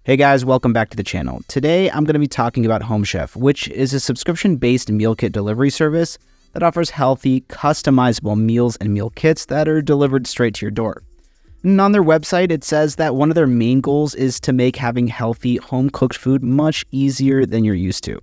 Hey guys, welcome back to the channel. Today I'm going to be talking about HomeChef, which is a subscription-based meal kit delivery service that offers healthy, customizable meals and meal kits that are delivered straight to your door. And on their website, it says that one of their main goals is to make having healthy, home-cooked food much easier than you're used to.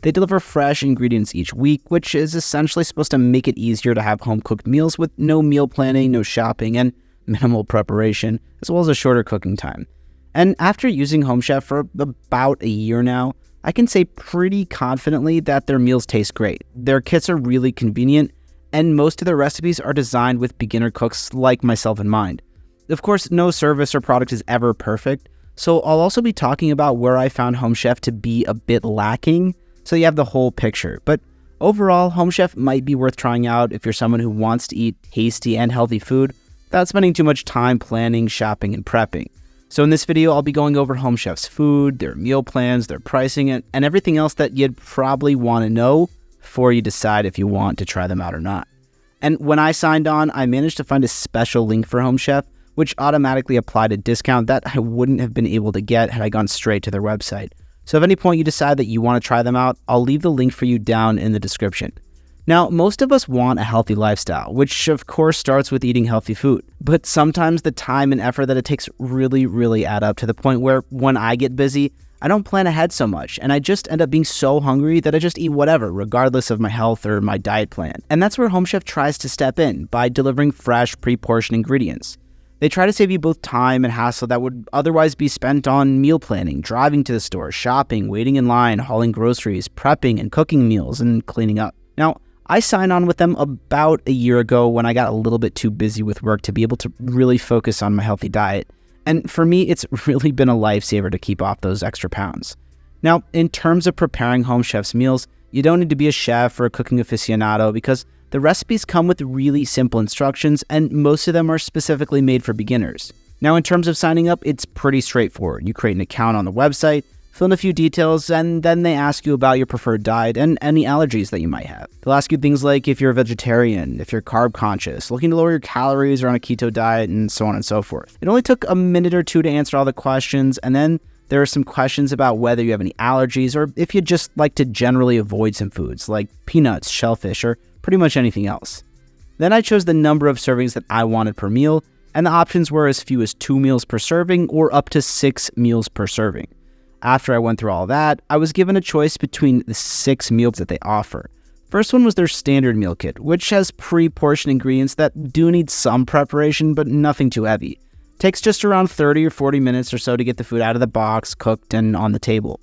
They deliver fresh ingredients each week, which is essentially supposed to make it easier to have home-cooked meals with no meal planning, no shopping, and minimal preparation, as well as a shorter cooking time. And after using HomeChef for about a year now, I can say pretty confidently that their meals taste great. Their kits are really convenient, and most of their recipes are designed with beginner cooks like myself in mind. Of course, no service or product is ever perfect, so I'll also be talking about where I found HomeChef to be a bit lacking, so you have the whole picture. But overall, HomeChef might be worth trying out if you're someone who wants to eat tasty and healthy food without spending too much time planning, shopping, and prepping. So in this video, I'll be going over HomeChef's food, their meal plans, their pricing, and everything else that you'd probably want to know before you decide if you want to try them out or not. And when I signed on, I managed to find a special link for HomeChef, which automatically applied a discount that I wouldn't have been able to get had I gone straight to their website. So if at any point you decide that you want to try them out, I'll leave the link for you down in the description. Now, most of us want a healthy lifestyle, which of course starts with eating healthy food. But sometimes the time and effort that it takes really add up to the point where when I get busy, I don't plan ahead so much, and I just end up being so hungry that I just eat whatever, regardless of my health or my diet plan. And that's where HomeChef tries to step in by delivering fresh, pre-portioned ingredients. They try to save you both time and hassle that would otherwise be spent on meal planning, driving to the store, shopping, waiting in line, hauling groceries, prepping and cooking meals, and cleaning up. Now, I signed on with them about a year ago when I got a little bit too busy with work to be able to really focus on my healthy diet. And for me, it's really been a lifesaver to keep off those extra pounds. Now, in terms of preparing HomeChef's meals, you don't need to be a chef or a cooking aficionado because the recipes come with really simple instructions and most of them are specifically made for beginners. Now, in terms of signing up, it's pretty straightforward. You create an account on the website, fill in a few details, and then they ask you about your preferred diet and any allergies that you might have. They'll ask you things like if you're a vegetarian, if you're carb conscious, looking to lower your calories or on a keto diet, and so on and so forth. It only took a minute or two to answer all the questions, and then there are some questions about whether you have any allergies or if you just like to generally avoid some foods like peanuts, shellfish, or pretty much anything else. Then I chose the number of servings that I wanted per meal, and the options were as few as 2 meals per serving or up to 6 meals per serving. After I went through all that, I was given a choice between the 6 meals that they offer. First one was their standard meal kit, which has pre-portioned ingredients that do need some preparation, but nothing too heavy. Takes just around 30 or 40 minutes or so to get the food out of the box, cooked, and on the table.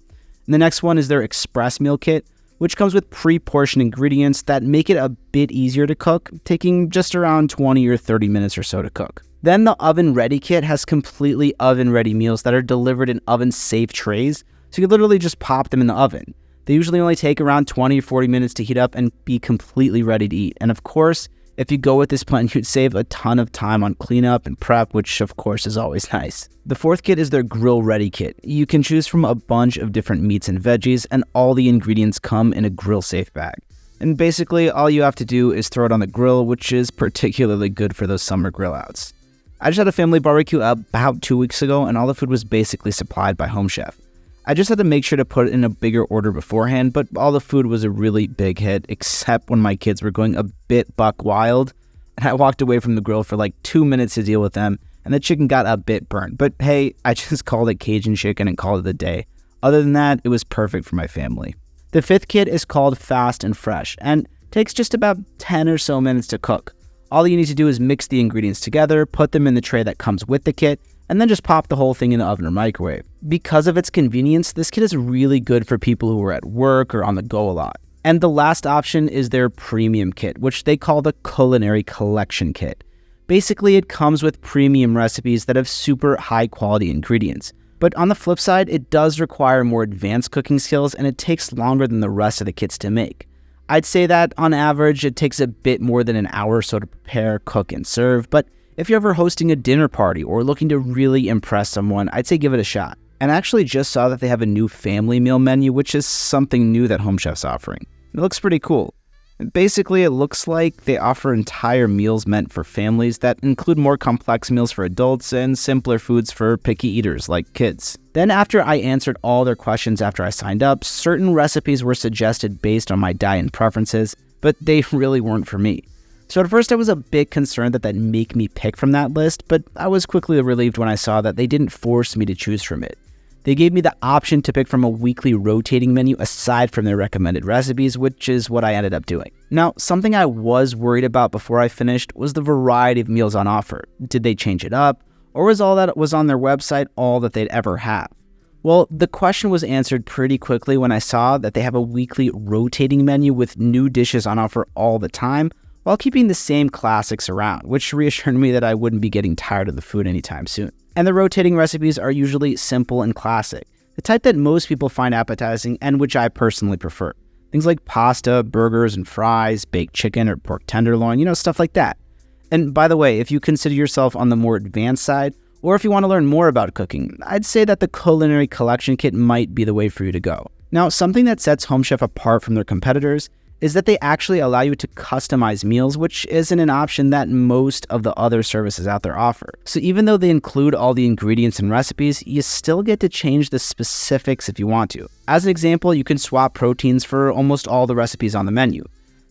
And the next one is their express meal kit, which comes with pre-portioned ingredients that make it a bit easier to cook, taking just around 20 or 30 minutes or so to cook. Then the Oven Ready kit has completely oven-ready meals that are delivered in oven-safe trays, so you can literally just pop them in the oven. They usually only take around 20 or 40 minutes to heat up and be completely ready to eat. And of course, if you go with this plan, you'd save a ton of time on cleanup and prep, which of course is always nice. The fourth kit is their Grill Ready kit. You can choose from a bunch of different meats and veggies, and all the ingredients come in a grill-safe bag. And basically, all you have to do is throw it on the grill, which is particularly good for those summer grill outs. I just had a family barbecue about 2 weeks ago, and all the food was basically supplied by HomeChef. I just had to make sure to put it in a bigger order beforehand, but all the food was a really big hit, except when my kids were going a bit buck wild, and I walked away from the grill for like 2 minutes to deal with them, and the chicken got a bit burnt. But hey, I just called it Cajun chicken and called it a day. Other than that, it was perfect for my family. The fifth kit is called Fast and Fresh, and takes just about 10 or so minutes to cook. All you need to do is mix the ingredients together, put them in the tray that comes with the kit, and then just pop the whole thing in the oven or microwave. Because of its convenience, this kit is really good for people who are at work or on the go a lot. And the last option is their premium kit, which they call the Culinary Collection Kit. Basically, it comes with premium recipes that have super high quality ingredients. But on the flip side, it does require more advanced cooking skills and it takes longer than the rest of the kits to make. I'd say that on average, it takes a bit more than an hour or so to prepare, cook, and serve, but if you're ever hosting a dinner party or looking to really impress someone, I'd say give it a shot. And I actually just saw that they have a new family meal menu, which is something new that HomeChef's offering. It looks pretty cool. Basically, it looks like they offer entire meals meant for families that include more complex meals for adults and simpler foods for picky eaters like kids. Then after I answered all their questions after I signed up, certain recipes were suggested based on my diet and preferences, but they really weren't for me. So at first I was a bit concerned that that'd make me pick from that list, but I was quickly relieved when I saw that they didn't force me to choose from it. They gave me the option to pick from a weekly rotating menu aside from their recommended recipes, which is what I ended up doing. Now, something I was worried about before I finished was the variety of meals on offer. Did they change it up, or was all that was on their website all that they'd ever have? Well, the question was answered pretty quickly when I saw that they have a weekly rotating menu with new dishes on offer all the time, while keeping the same classics around, which reassured me that I wouldn't be getting tired of the food anytime soon. And the rotating recipes are usually simple and classic, the type that most people find appetizing and which I personally prefer. Things like pasta, burgers and fries, baked chicken or pork tenderloin, stuff like that. And by the way, if you consider yourself on the more advanced side, or if you want to learn more about cooking, I'd say that the Culinary Collection Kit might be the way for you to go. Now, something that sets HomeChef apart from their competitors is that they actually allow you to customize meals, which isn't an option that most of the other services out there offer. So even though they include all the ingredients and recipes, you still get to change the specifics if you want to. As an example, you can swap proteins for almost all the recipes on the menu.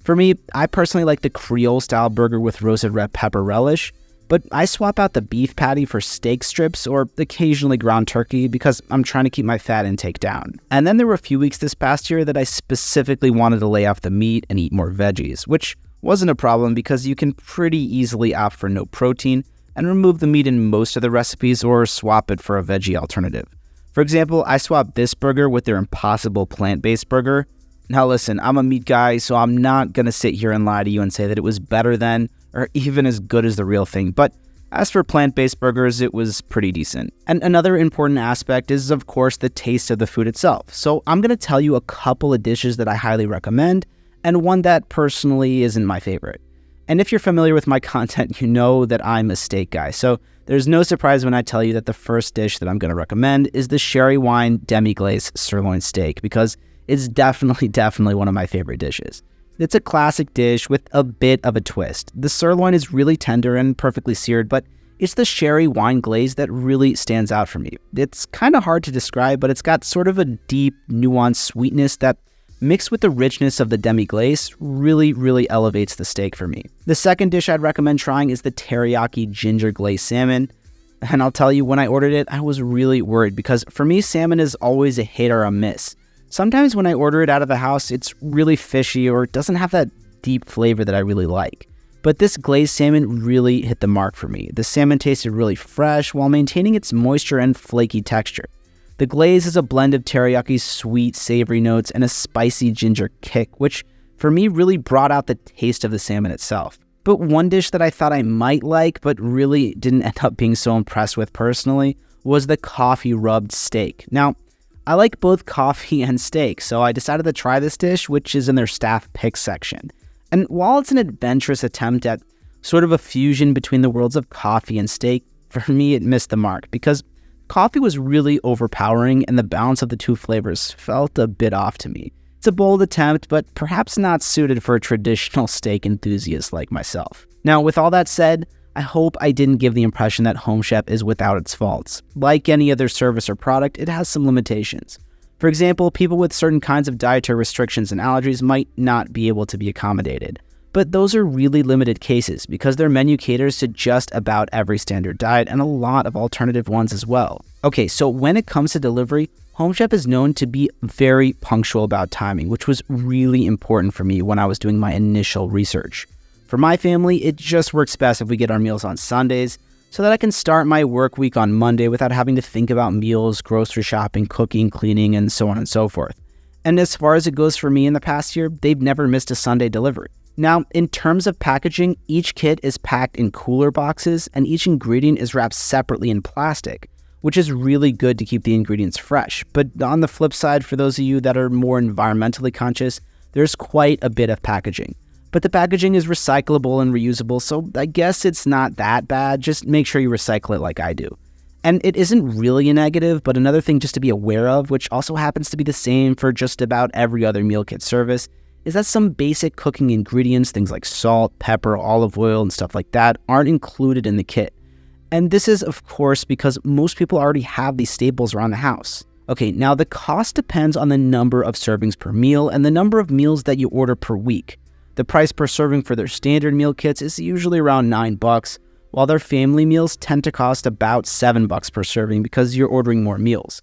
For me, I personally like the Creole-style burger with roasted red pepper relish, but I swap out the beef patty for steak strips or occasionally ground turkey because I'm trying to keep my fat intake down. And then there were a few weeks this past year that I specifically wanted to lay off the meat and eat more veggies, which wasn't a problem because you can pretty easily opt for no protein and remove the meat in most of the recipes or swap it for a veggie alternative. For example, I swapped this burger with their Impossible plant-based burger. Now listen, I'm a meat guy, so I'm not going to sit here and lie to you and say that it was better than or even as good as the real thing, but as for plant-based burgers, it was pretty decent. And another important aspect is, of course, the taste of the food itself. So I'm going to tell you a couple of dishes that I highly recommend, and one that personally isn't my favorite. And if you're familiar with my content, you know that I'm a steak guy, so there's no surprise when I tell you that the first dish that I'm going to recommend is the sherry wine demi-glace sirloin steak, because it's definitely one of my favorite dishes. It's a classic dish with a bit of a twist. The sirloin is really tender and perfectly seared, but it's the sherry wine glaze that really stands out for me. It's kind of hard to describe, but it's got sort of a deep, nuanced sweetness that, mixed with the richness of the demi-glace, really elevates the steak for me. The second dish I'd recommend trying is the teriyaki ginger glazed salmon. And I'll tell you, when I ordered it, I was really worried because for me, salmon is always a hit or a miss. Sometimes when I order it out of the house, it's really fishy or it doesn't have that deep flavor that I really like. But this glazed salmon really hit the mark for me. The salmon tasted really fresh while maintaining its moisture and flaky texture. The glaze is a blend of teriyaki's sweet, savory notes and a spicy ginger kick, which for me really brought out the taste of the salmon itself. But one dish that I thought I might like, but really didn't end up being so impressed with personally, was the coffee rubbed steak. Now, I like both coffee and steak, so I decided to try this dish, which is in their staff picks section. And while it's an adventurous attempt at sort of a fusion between the worlds of coffee and steak, for me it missed the mark because coffee was really overpowering and the balance of the two flavors felt a bit off to me. It's a bold attempt, but perhaps not suited for a traditional steak enthusiast like myself. Now, with all that said, I hope I didn't give the impression that HomeChef is without its faults. Like any other service or product, it has some limitations. For example, people with certain kinds of dietary restrictions and allergies might not be able to be accommodated. But those are really limited cases because their menu caters to just about every standard diet and a lot of alternative ones as well. Okay, so when it comes to delivery, HomeChef is known to be very punctual about timing, which was really important for me when I was doing my initial research. For my family, it just works best if we get our meals on Sundays so that I can start my work week on Monday without having to think about meals, grocery shopping, cooking, cleaning, and so on and so forth. And as far as it goes for me in the past year, they've never missed a Sunday delivery. Now, in terms of packaging, each kit is packed in cooler boxes and each ingredient is wrapped separately in plastic, which is really good to keep the ingredients fresh. But on the flip side, for those of you that are more environmentally conscious, there's quite a bit of packaging. But the packaging is recyclable and reusable, so I guess it's not that bad. Just make sure you recycle it like I do. And it isn't really a negative, but another thing just to be aware of, which also happens to be the same for just about every other meal kit service, is that some basic cooking ingredients, things like salt, pepper, olive oil, and stuff like that, aren't included in the kit. And this is, of course, because most people already have these staples around the house. Okay, now the cost depends on the number of servings per meal and the number of meals that you order per week. The price per serving for their standard meal kits is usually around $9, while their family meals tend to cost about $7 per serving because you're ordering more meals.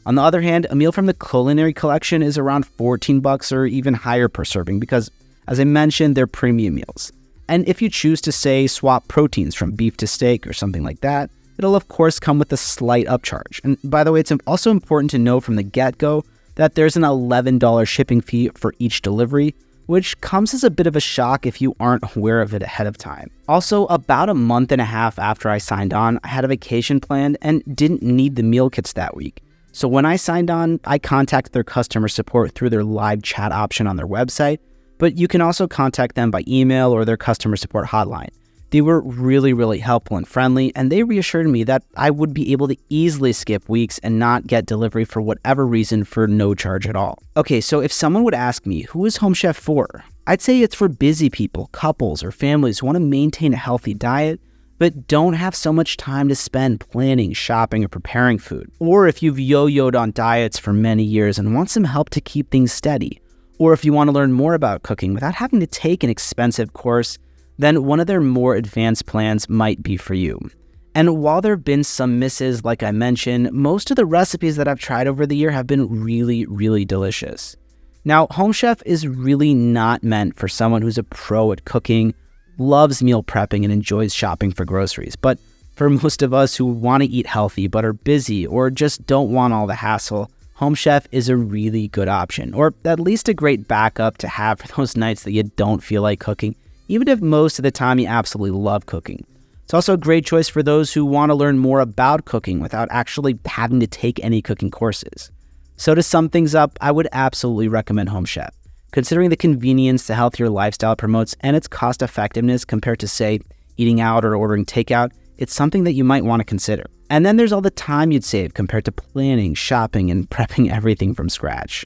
On the other hand, a meal from the Culinary Collection is around $14 or even higher per serving because, as I mentioned, they're premium meals. And if you choose to, say, swap proteins from beef to steak or something like that, it'll of course come with a slight upcharge. And by the way, it's also important to know from the get-go that there's an $11 shipping fee for each delivery, which comes as a bit of a shock if you aren't aware of it ahead of time. Also, about a month and a half after I signed on, I had a vacation planned and didn't need the meal kits that week. So when I signed on, I contacted their customer support through their live chat option on their website, but you can also contact them by email or their customer support hotline. They were really helpful and friendly, and they reassured me that I would be able to easily skip weeks and not get delivery for whatever reason for no charge at all. Okay, so if someone would ask me, who is HomeChef for? I'd say it's for busy people, couples, or families who want to maintain a healthy diet, but don't have so much time to spend planning, shopping, or preparing food. Or if you've yo-yoed on diets for many years and want some help to keep things steady. Or if you want to learn more about cooking without having to take an expensive course, then one of their more advanced plans might be for you. And while there have been some misses, like I mentioned, most of the recipes that I've tried over the year have been really delicious. Now, HomeChef is really not meant for someone who's a pro at cooking, loves meal prepping, and enjoys shopping for groceries. But for most of us who want to eat healthy but are busy or just don't want all the hassle, HomeChef is a really good option, or at least a great backup to have for those nights that you don't feel like cooking, even if most of the time you absolutely love cooking. It's also a great choice for those who want to learn more about cooking without actually having to take any cooking courses. So to sum things up, I would absolutely recommend HomeChef. Considering the convenience the healthier lifestyle promotes and its cost effectiveness compared to, say, eating out or ordering takeout, it's something that you might want to consider. And then there's all the time you'd save compared to planning, shopping, and prepping everything from scratch.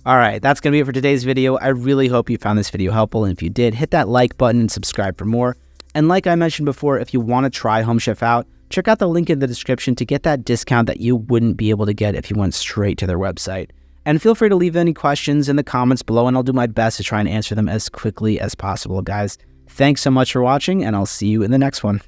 All right, that's going to be it for today's video. I really hope you found this video helpful, and if you did, hit that like button and subscribe for more. And like I mentioned before, if you want to try HomeChef out, check out the link in the description to get that discount that you wouldn't be able to get if you went straight to their website. And feel free to leave any questions in the comments below, and I'll do my best to try and answer them as quickly as possible, guys. Thanks so much for watching, and I'll see you in the next one.